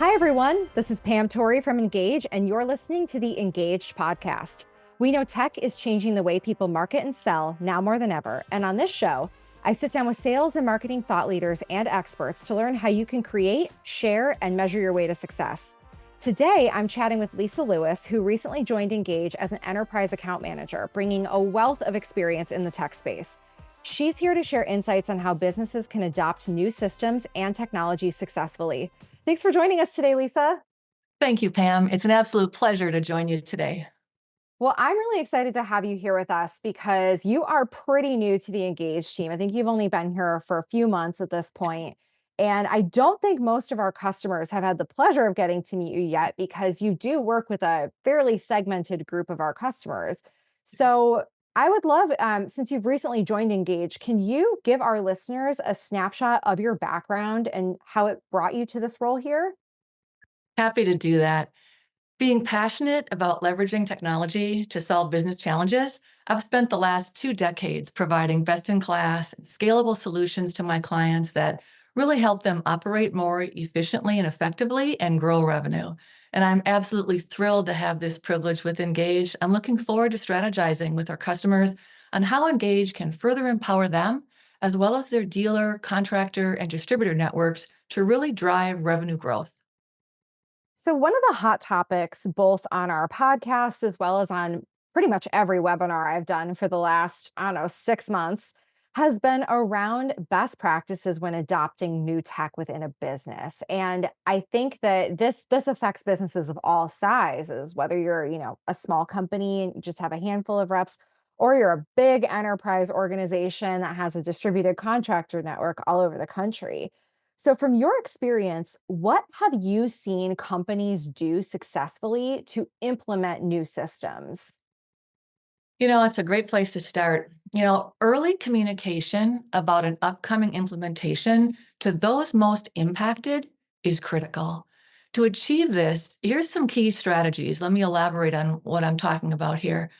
Hi, everyone. This is Pam Torrey from Ingage, and you're listening to the Engaged podcast. We know tech is changing the way people market and sell now more than ever. And on this show, I sit down with sales and marketing thought leaders and experts to learn how you can create, share, and measure your way to success. Today, I'm chatting with Lisa Lewis, who recently joined Engage as an enterprise account manager, bringing a wealth of experience in the tech space. She's here to share insights on how businesses can adopt new systems and technologies successfully. Thanks for joining us today, Lisa. Thank you, Pam. It's an absolute pleasure to join you today. Well, I'm really excited to have you here with us because you are pretty new to the Engage team. I think you've only been here for a few months at this point. And I don't think most of our customers have had the pleasure of getting to meet you yet because you do work with a fairly segmented group of our customers. So I would love, since you've recently joined Engage, can you give our listeners a snapshot of your background and how it brought you to this role here? Happy to do that. Being passionate about leveraging technology to solve business challenges, I've spent the last 2 decades providing best in class, scalable solutions to my clients that really help them operate more efficiently and effectively and grow revenue. And I'm absolutely thrilled to have this privilege with Engage. I'm looking forward to strategizing with our customers on how Engage can further empower them, as well as their dealer, contractor, and distributor networks to really drive revenue growth. So, one of the hot topics, both on our podcast as well as on pretty much every webinar I've done for the last, I don't know, 6 months, has been around best practices when adopting new tech within a business. And I think that this affects businesses of all sizes, whether you're, a small company and you just have a handful of reps, or you're a big enterprise organization that has a distributed contractor network all over the country. So, from your experience, what have you seen companies do successfully to implement new systems? It's a great place to start. Early communication about an upcoming implementation to those most impacted is critical. To achieve this, here's some key strategies. Let me elaborate on what I'm talking about here.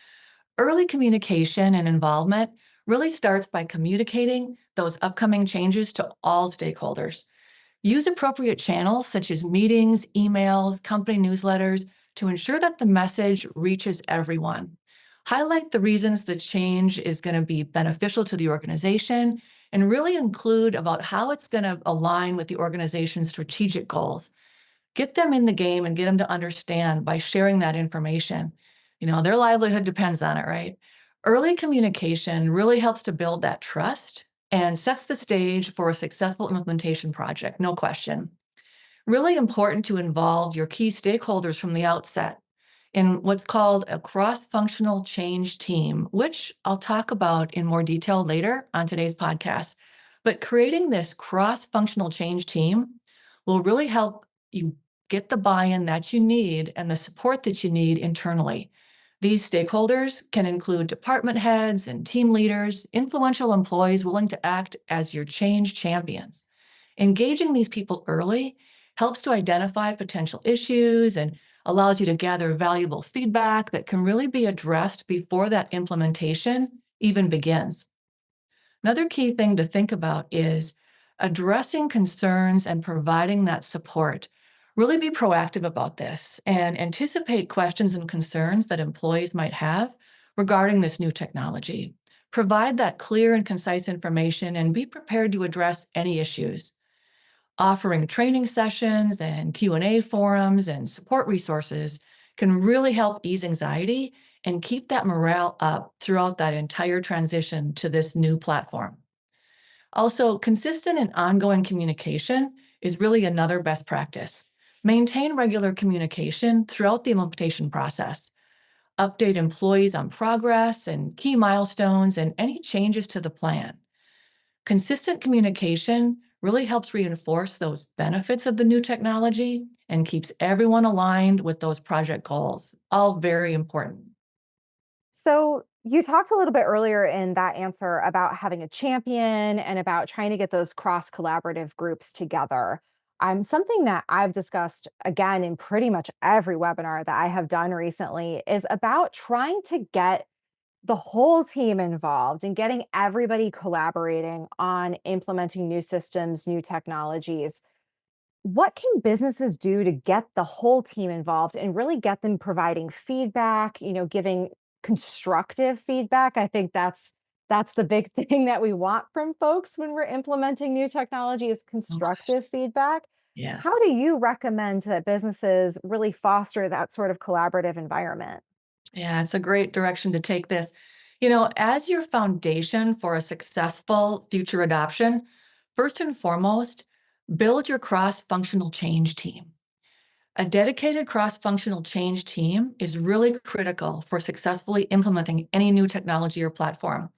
Early communication and involvement really starts by communicating those upcoming changes to all stakeholders. Use appropriate channels such as meetings, emails, company newsletters to ensure that the message reaches everyone. Highlight the reasons the change is going to be beneficial to the organization and really include about how it's going to align with the organization's strategic goals. Get them in the game and get them to understand by sharing that information. Their livelihood depends on it, right? Early communication really helps to build that trust and sets the stage for a successful implementation project, no question. Really important to involve your key stakeholders from the outset in what's called a cross functional change team, which I'll talk about in more detail later on today's podcast. But creating this cross functional change team will really help you get the buy in that you need and the support that you need internally. These stakeholders can include department heads and team leaders, influential employees willing to act as your change champions. Engaging these people early helps to identify potential issues and allows you to gather valuable feedback that can really be addressed before that implementation even begins. Another key thing to think about is addressing concerns and providing that support. Really be proactive about this and anticipate questions and concerns that employees might have regarding this new technology. Provide that clear and concise information and be prepared to address any issues. Offering training sessions and Q&A forums and support resources can really help ease anxiety and keep that morale up throughout that entire transition to this new platform. Also, consistent and ongoing communication is really another best practice. Maintain regular communication throughout the implementation process. Update employees on progress and key milestones and any changes to the plan. Consistent communication really helps reinforce those benefits of the new technology and keeps everyone aligned with those project goals. All very important. So, you talked a little bit earlier in that answer about having a champion and about trying to get those cross collaborative groups together. Something that I've discussed again in pretty much every webinar that I have done recently is about trying to get the whole team involved and getting everybody collaborating on implementing new systems, new technologies. What can businesses do to get the whole team involved and really get them providing feedback, giving constructive feedback? I think that's the big thing that we want from folks when we're implementing new technology is Oh gosh. constructive feedback. How Yes. do you recommend that businesses really foster that sort of collaborative environment? Yeah, it's a great direction to take this. As your foundation for a successful future adoption, first and foremost, build your cross-functional change team. A dedicated cross-functional change team is really critical for successfully implementing any new technology or platform.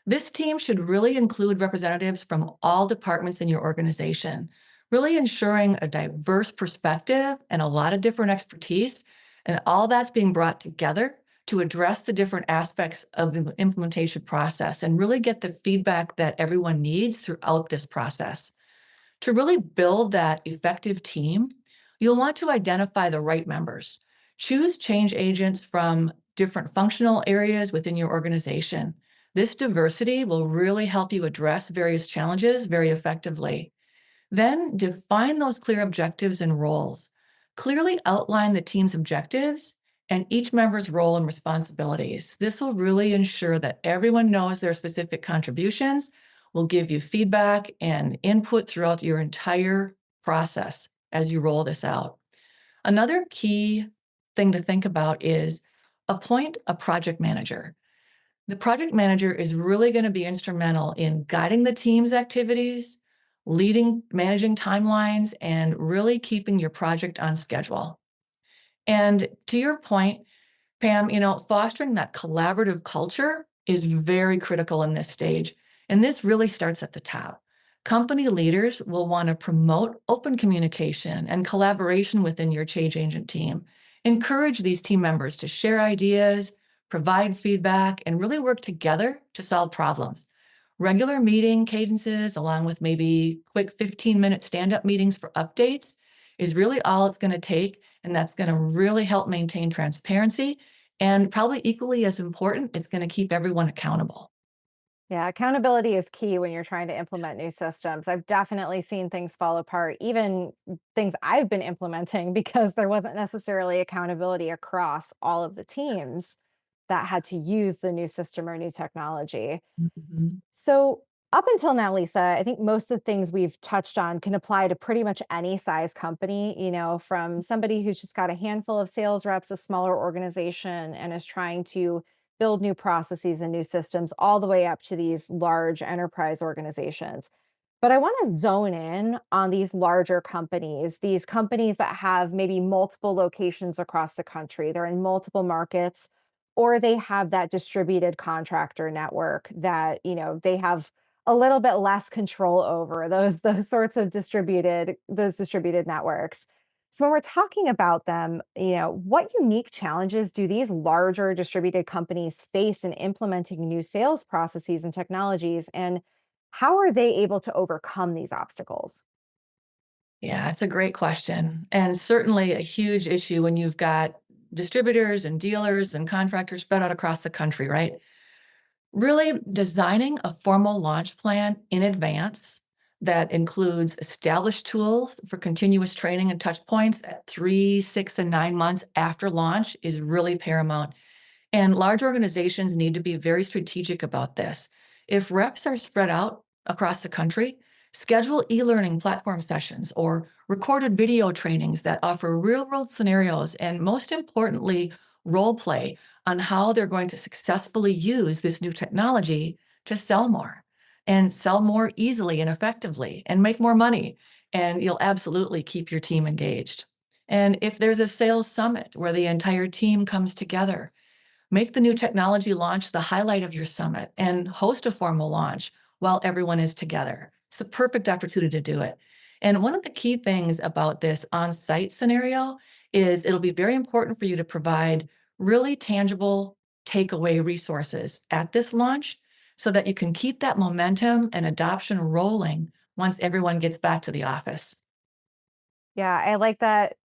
This team should really include representatives from all departments in your organization, really ensuring a diverse perspective and a lot of different expertise. And all that's being brought together to address the different aspects of the implementation process and really get the feedback that everyone needs throughout this process. To really build that effective team, you'll want to identify the right members. Choose change agents from different functional areas within your organization. This diversity will really help you address various challenges very effectively. Then define those clear objectives and roles. Clearly outline the team's objectives and each member's role and responsibilities. This will really ensure that everyone knows their specific contributions, will give you feedback and input throughout your entire process as you roll this out. Another key thing to think about is appoint a project manager. The project manager is really going to be instrumental in guiding the team's activities, leading, managing timelines, and really keeping your project on schedule. And to your point, Pam, fostering that collaborative culture is very critical in this stage. And this really starts at the top. Company leaders will want to promote open communication and collaboration within your change agent team. Encourage these team members to share ideas, provide feedback, and really work together to solve problems. Regular meeting cadences, along with maybe quick 15-minute stand up meetings for updates, is really all it's going to take. And that's going to really help maintain transparency and probably equally as important, it's gonna keep everyone accountable. Yeah, accountability is key when you're trying to implement new systems. I've definitely seen things fall apart, even things I've been implementing because there wasn't necessarily accountability across all of the teams that had to use the new system or new technology. Mhm. So, up until now, Lisa, I think most of the things we've touched on can apply to pretty much any size company, from somebody who's just got a handful of sales reps, a smaller organization, and is trying to build new processes and new systems, all the way up to these large enterprise organizations. But I want to zone in on these larger companies, these companies that have maybe multiple locations across the country. They're in multiple markets, or they have that distributed contractor network that, they have a little bit less control over those sorts of distributed networks. So when we're talking about them, what unique challenges do these larger distributed companies face in implementing new sales processes and technologies? And how are they able to overcome these obstacles? Yeah, it's a great question, and certainly a huge issue when you've got distributors and dealers and contractors spread out across the country, right? Really designing a formal launch plan in advance that includes established tools for continuous training and touch points at 3, 6, and 9 months after launch is really paramount. And large organizations need to be very strategic about this. If reps are spread out across the country, schedule e learning platform sessions or recorded video trainings that offer real world scenarios and, most importantly, role play on how they're going to successfully use this new technology to sell more and sell more easily and effectively and make more money. And you'll absolutely keep your team engaged. And if there's a sales summit where the entire team comes together, make the new technology launch the highlight of your summit and host a formal launch while everyone is together. It's the perfect opportunity to do it. And one of the key things about this on site scenario is it'll be very important for you to provide really tangible takeaway resources at this launch so that you can keep that momentum and adoption rolling once everyone gets back to the office. Yeah, I like that,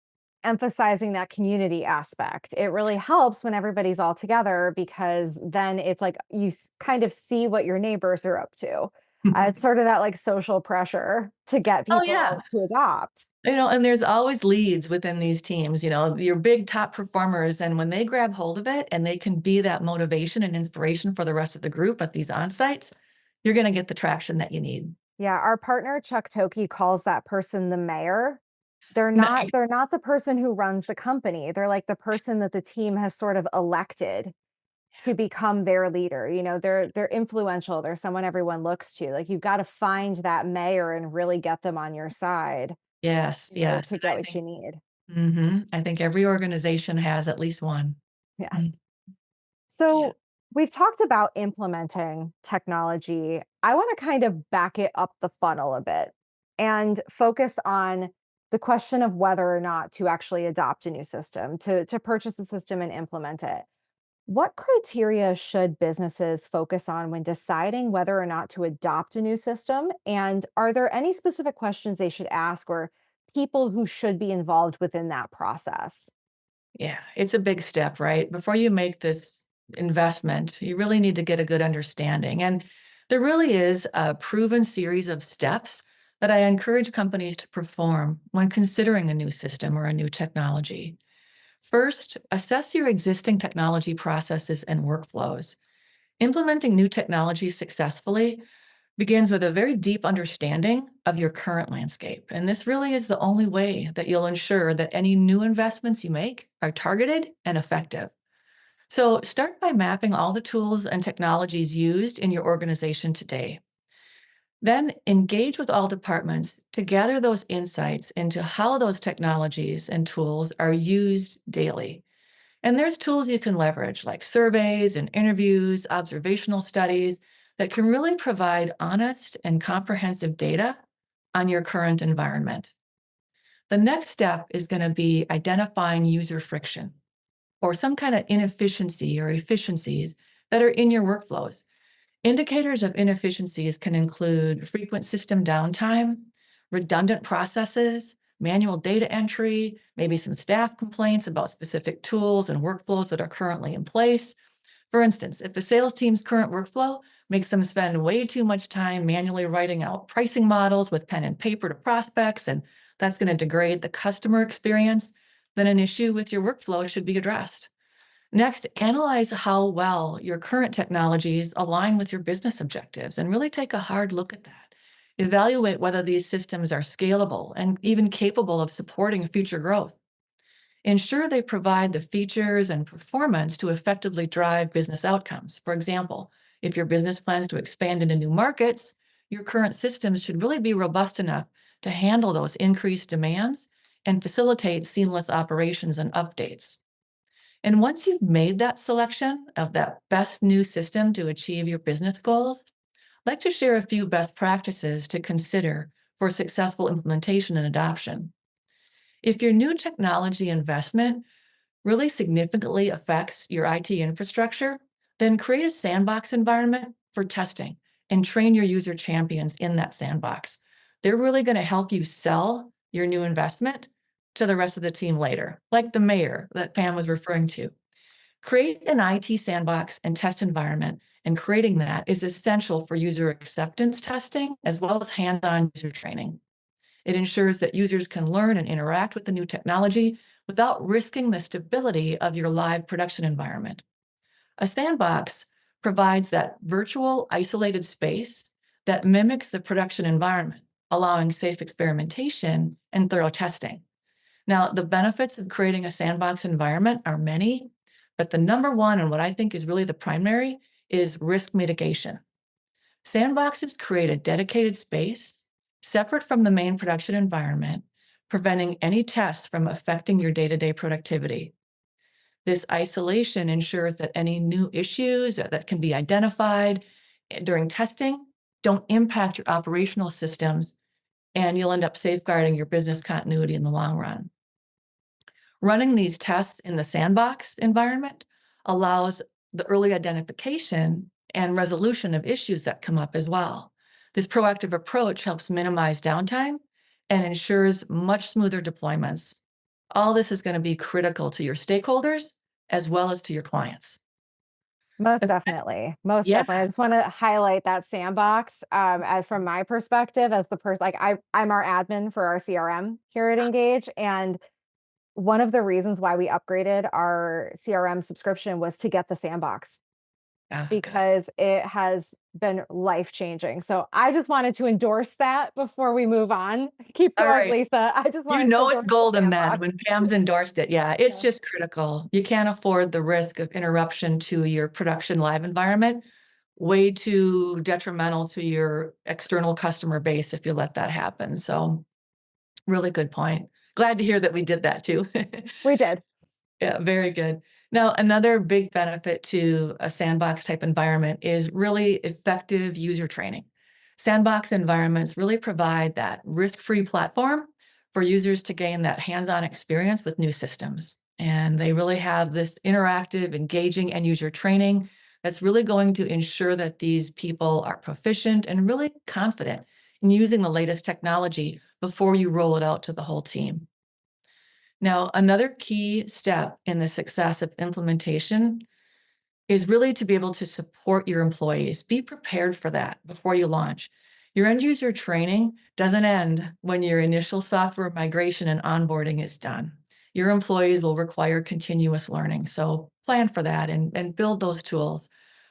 emphasizing that community aspect. It really helps when everybody's all together because then it's like you kind of see what your neighbors are up to. It's sort of that like social pressure to get Oh, yeah. people to adopt. And there's always leads within these teams, your big top performers, and when they grab hold of it and they can be that motivation and inspiration for the rest of the group at these on-sites, you're gonna get the traction that you need. Yeah, our partner Chuck Toki calls that person the mayor. Nice. They're not the person who runs the company. They're like the person that the team has sort of elected to become their leader. They're influential. They're someone everyone looks to. Like you've got to find that mayor and really get them on your side Yes, in order yes, to and get I what think you need. I think every organization has at least one. Yeah. Mm, yeah. So we've talked about implementing technology. I want to kind of back it up the funnel a bit and focus on the question of whether or not to actually adopt a new system, to purchase a system and implement it. What criteria should businesses focus on when deciding whether or not to adopt a new system? And are there any specific questions they should ask or people who should be involved within that process? Yeah, it's a big step, right? Before you make this investment, you really need to get a good understanding. And there really is a proven series of steps that I encourage companies to perform when considering a new system or a new technology. First, assess your existing technology processes and workflows. Implementing new technology successfully begins with a very deep understanding of your current landscape. And this really is the only way that you'll ensure that any new investments you make are targeted and effective. So start by mapping all the tools and technologies used in your organization today. Then engage with all departments to gather those insights into how those technologies and tools are used daily. And there's tools you can leverage like surveys and interviews, observational studies that can really provide honest and comprehensive data on your current environment. The next step is going to be identifying user friction or some kind of inefficiency or efficiencies that are in your workflows. Indicators of inefficiencies can include frequent system downtime, redundant processes, manual data entry, maybe some staff complaints about specific tools and workflows that are currently in place. For instance, if the sales team's current workflow makes them spend way too much time manually writing out pricing models with pen and paper to prospects, and that's going to degrade the customer experience, then an issue with your workflow should be addressed. Next, analyze how well your current technologies align with your business objectives and really take a hard look at that. Evaluate whether these systems are scalable and even capable of supporting future growth. Ensure they provide the features and performance to effectively drive business outcomes. For example, if your business plans to expand into new markets, your current systems should really be robust enough to handle those increased demands and facilitate seamless operations and updates. And once you've made that selection of that best new system to achieve your business goals, I'd like to share a few best practices to consider for successful implementation and adoption. If your new technology investment really significantly affects your IT infrastructure, then create a sandbox environment for testing and train your user champions in that sandbox. They're really going to help you sell your new investment to the rest of the team later, like the mayor that Pam was referring to. Create an IT sandbox and test environment, and creating that is essential for user acceptance testing as well as hands-on user training. It ensures that users can learn and interact with the new technology without risking the stability of your live production environment. A sandbox provides that virtual isolated space that mimics the production environment, allowing safe experimentation and thorough testing. Now, the benefits of creating a sandbox environment are many, but the number one, and what I think is really the primary, is risk mitigation. Sandboxes create a dedicated space separate from the main production environment, preventing any tests from affecting your day to day productivity. This isolation ensures that any new issues that can be identified during testing don't impact your operational systems, and you'll end up safeguarding your business continuity in the long run. Running these tests in the sandbox environment allows the early identification and resolution of issues that come up as well. This proactive approach helps minimize downtime and ensures much smoother deployments. All this is going to be critical to your stakeholders as well as to your clients. Most The definitely. Most Yeah, definitely. I just want to highlight that sandbox as from my perspective, as the person, like I'm our admin for our CRM here at Engage. And one of the reasons why we upgraded our CRM subscription was to get the sandbox good. because it has been life changing. So I just wanted to endorse that before we move on. Keep All going, right. Lisa. I just You wanted to know it's endorse the golden then sandbox. when Pam's endorsed it. Yeah, it's Yeah. just critical. You can't afford the risk of interruption to your production live environment. Way too detrimental to your external customer base if you let that happen. So, really good point. Glad to hear that we did that too. We did. Yeah, very good. Now, another big benefit to a sandbox type environment is really effective user training. Sandbox environments really provide that risk-free platform for users to gain that hands-on experience with new systems. And they really have this interactive, engaging end user training that's really going to ensure that these people are proficient and really confident in using the latest technology before you roll it out to the whole team. Now, another key step in the success of implementation is really to be able to support your employees. Be prepared for that before you launch. Your end user training doesn't end when your initial software migration and onboarding is done. Your employees will require continuous learning. So plan for that and build those tools.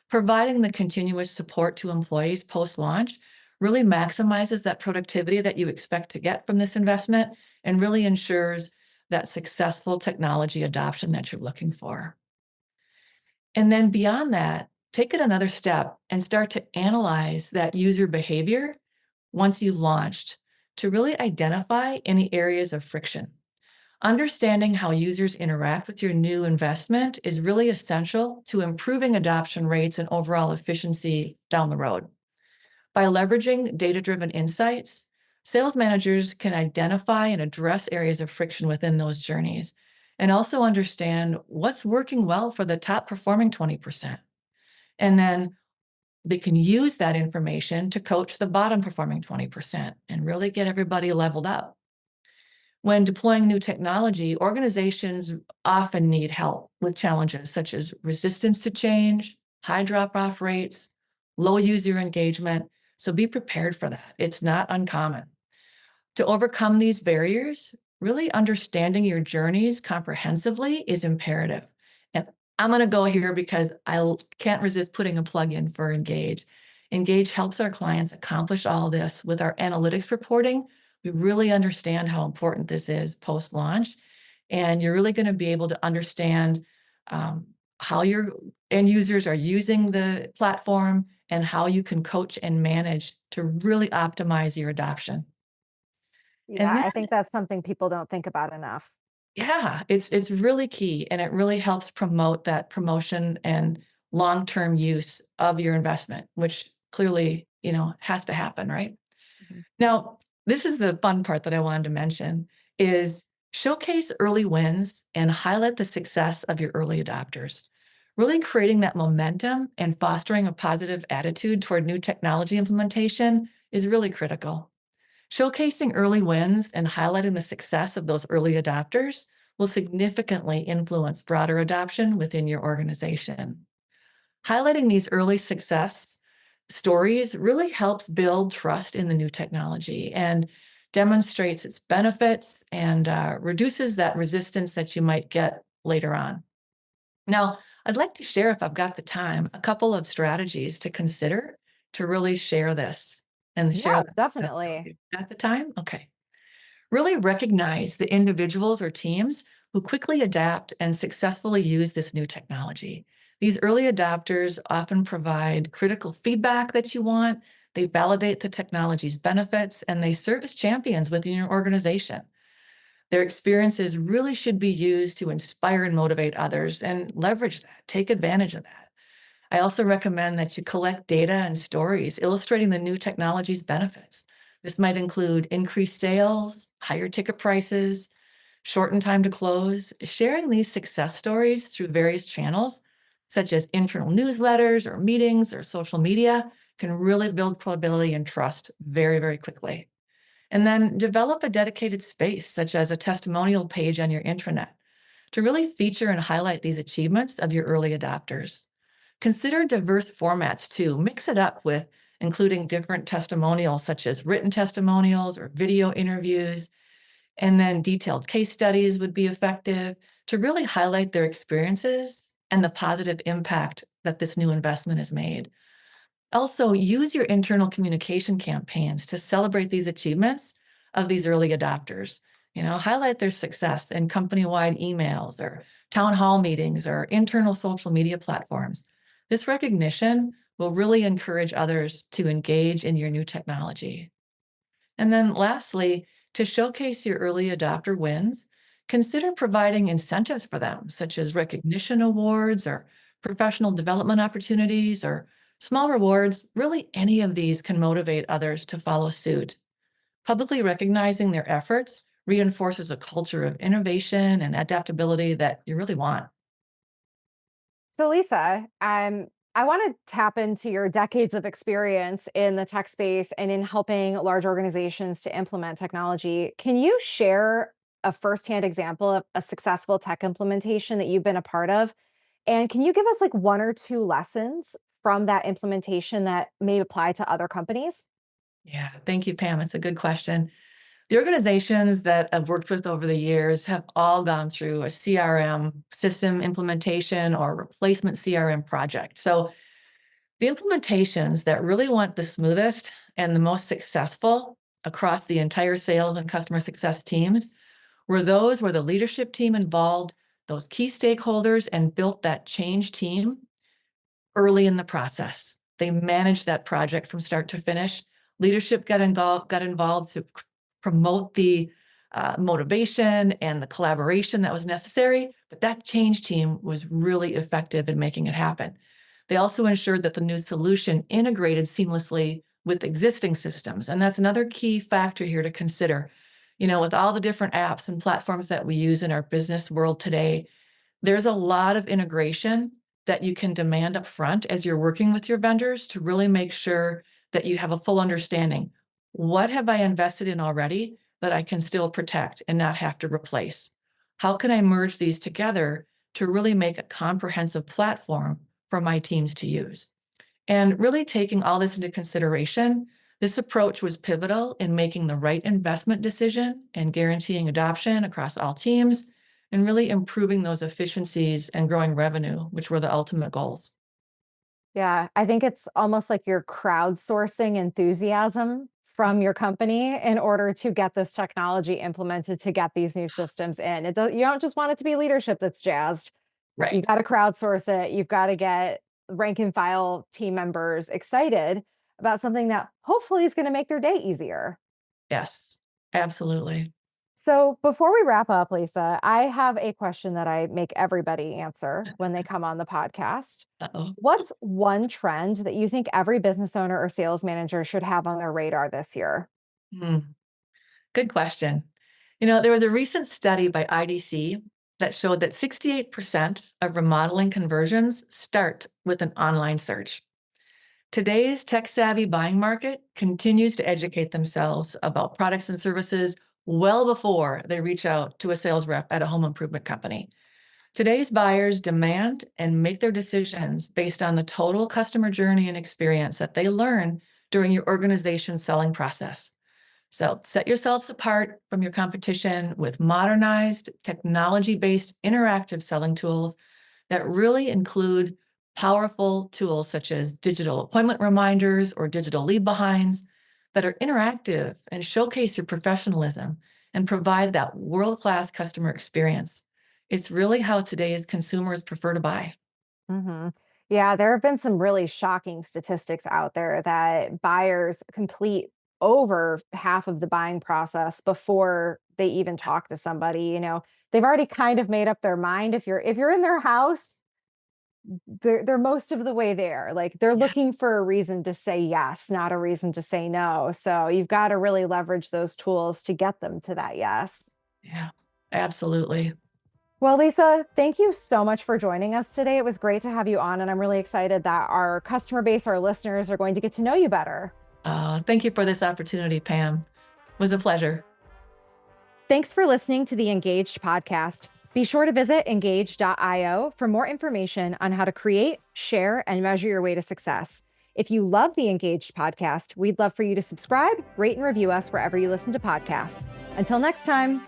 Providing the continuous support to employees post launch really maximizes that productivity that you expect to get from this investment and really ensures that successful technology adoption that you're looking for. And then beyond that, take it another step and start to analyze that user behavior once you've launched to really identify any areas of friction. Understanding how users interact with your new investment is really essential to improving adoption rates and overall efficiency down the road. By leveraging data-driven insights, sales managers can identify and address areas of friction within those journeys and also understand what's working well for the top performing 20%. And then they can use that information to coach the bottom performing 20% and really get everybody leveled up. When deploying new technology, organizations often need help with challenges such as resistance to change, high drop-off rates, low user engagement. So be prepared for that. It's not uncommon. To overcome these barriers, really understanding your journeys comprehensively is imperative. And I'm going to go here because can't resist putting a plug in for Engage. Engage helps our clients accomplish all this with our analytics reporting. We really understand how important this is post launch. And you're really going to be able to understand how your end users are using the platform and how you can coach and manage to really optimize your adoption. Yeah, And then, I think that's something people don't think about enough. yeah, it's really key, and it really helps promote that promotion and long-term use of your investment, which clearly, has to happen, right? Mhm. Now, this is the fun part that I wanted to mention is showcase early wins and highlight the success of your early adopters. Really creating that momentum and fostering a positive attitude toward new technology implementation is really critical. Showcasing early wins and highlighting the success of those early adopters will significantly influence broader adoption within your organization. Highlighting these early success stories really helps build trust in the new technology and demonstrates its benefits and reduces that resistance that you might get later on. Now, I'd like to share, if I've got the time, a couple of strategies to consider to really share this and share Yeah, the success definitely. story. At the time? Okay. Really recognize the individuals or teams who quickly adapt and successfully use this new technology. These early adopters often provide critical feedback that you want. They validate the technology's benefits and they serve as champions within your organization. Their experiences really should be used to inspire and motivate others and leverage that, take advantage of that. I also recommend that you collect data and stories illustrating the new technology's benefits. This might include increased sales, higher ticket prices, shortened time to close. Sharing these success stories through various channels, such as internal newsletters or meetings or social media, can really build credibility and trust very, very quickly. And then develop a dedicated space, such as a testimonial page on your intranet, to really feature and highlight these achievements of your early adopters. Consider diverse formats too. Mix it up with including different testimonials, such as written testimonials or video interviews, and then detailed case studies would be effective to really highlight their experiences and the positive impact that this new investment has made. Also, use your internal communication campaigns to celebrate these achievements of these early adopters. Highlight their success in company-wide emails or town hall meetings or internal social media platforms. This recognition will really encourage others to engage in your new technology. And then lastly, to showcase your early adopter wins, consider providing incentives for them, such as recognition awards or professional development opportunities or small rewards. Really, any of these can motivate others to follow suit. Publicly recognizing their efforts reinforces a culture of innovation and adaptability that you really want. So, Lisa, I want to tap into your decades of experience in the tech space and in helping large organizations to implement technology. Can you share a firsthand example of a successful tech implementation that you've been a part of? And can you give us like one or two lessons from that implementation that may apply to other companies? Yeah, thank you, Pam. It's a good question. The organizations that I've worked with over the years have all gone through a CRM system implementation or replacement CRM project. So the implementations that really went the smoothest and the most successful across the entire sales and customer success teams were those where the leadership team involved those key stakeholders and built that change team early in the process. They managed that project from start to finish. Leadership got involved to promote the motivation and the collaboration that was necessary, but that change team was really effective in making it happen. They also ensured that the new solution integrated seamlessly with existing systems, and that's another key factor here to consider. With all the different apps and platforms that we use in our business world today, there's a lot of integration that you can demand up front as you're working with your vendors to really make sure that you have a full understanding. What have I invested in already that I can still protect and not have to replace? How can I merge these together to really make a comprehensive platform for my teams to use? And really taking all this into consideration, this approach was pivotal in making the right investment decision and guaranteeing adoption across all teams and really improving those efficiencies and growing revenue, which were the ultimate goals. Yeah, I think it's almost like you're crowdsourcing enthusiasm from your company in order to get this technology implemented to get these new systems in. You don't just want it to be leadership that's jazzed. You Right. got to crowdsource it. You've got to get rank and file team members excited about something that hopefully is going to make their day easier. Yes, absolutely. So, before we wrap up, Lisa, I have a question that I make everybody answer when they come on the podcast. Uh-oh. What's one trend that you think every business owner or sales manager should have on their radar this year? Hmm. Good question. There was a recent study by IDC that showed that 68% of remodeling conversions start with an online search. Today's tech savvy buying market continues to educate themselves about products and services well before they reach out to a sales rep at a home improvement company. Today's buyers demand and make their decisions based on the total customer journey and experience that they learn during your organization's selling process. So set yourselves apart from your competition with modernized, technology-based interactive selling tools that really include powerful tools such as digital appointment reminders or digital leave behinds that are interactive and showcase your professionalism and provide that world-class customer experience. It's really how today's consumers prefer to buy. Hmm. Yeah, there have been some really shocking statistics out there that buyers complete over half of the buying process before they even talk to somebody. They've already kind of made up their mind. If you're in their house, they're most of the way there. Like they're Yeah, looking for a reason to say yes, not a reason to say no. So you've got to really leverage those tools to get them to that yes. yeah, absolutely. Well, Lisa, thank you so much for joining us today. It was great to have you on, and I'm really excited that our customer base, our listeners, are going to get to know you better. Thank you for this opportunity, Pam. It was a pleasure. Thanks for listening to the Engaged podcast. Be sure to visit ingage.io for more information on how to create, share, and measure your way to success. If you love the Engaged podcast, we'd love for you to subscribe, rate, and review us wherever you listen to podcasts. Until next time.